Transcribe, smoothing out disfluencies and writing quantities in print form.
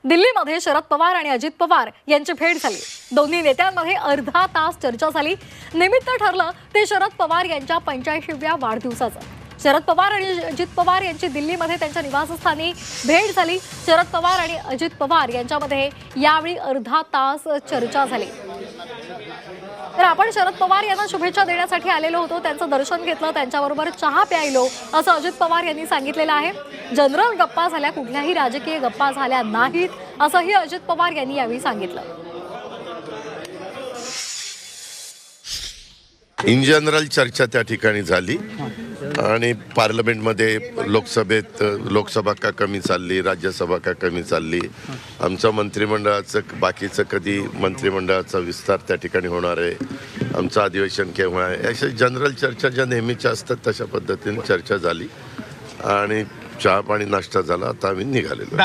दिल्लीमध्ये शरद पवार आणि अजित पवार यांची भेट झाली। दोन्ही नेत्यांमध्ये अर्धा तास चर्चा झाली। निमित्त ठरलं ते शरद पवार यांच्या 85व्या वाढदिवसाचं। शरद पवार आणि अजित पवार यांची दिल्लीमध्ये त्यांच्या निवासस्थानी भेट झाली। शरद पवार आणि अजित पवार यांच्यामध्ये यावेळी अर्धा तास चर्चा झाली। तर आपण शरद पवार यांना शुभेच्छा देण्यासाठी आलेलो होतो, त्यांचं दर्शन घेतलं, त्यांच्याबरोबर चहा प्यायलो असं अजित पवार यांनी सांगितलेलं आहे। जनरल गप्पा झाल्या, कुठल्याही राजकीय गप्पा झाल्या नाहीत असंही अजित पवार यांनी यावेळी सांगितलं। इन जनरल चर्चा त्या ठिकाणी झाली आणि पार्लमेंटमध्ये लोकसभा का कमी चालली, राज्यसभा का कमी चालली, आमचं मंत्रिमंडळाचं बाकीचं कधी मंत्रिमंडळाचा विस्तार त्या ठिकाणी होणार आहे, आमचं अधिवेशन केव्हा आहे, अशा जनरल चर्चा ज्या नेहमीच्या असतात तशा पद्धतीने चर्चा झाली आणि चहा पाणी नाश्ता झाला। आता आम्ही निघालेलो।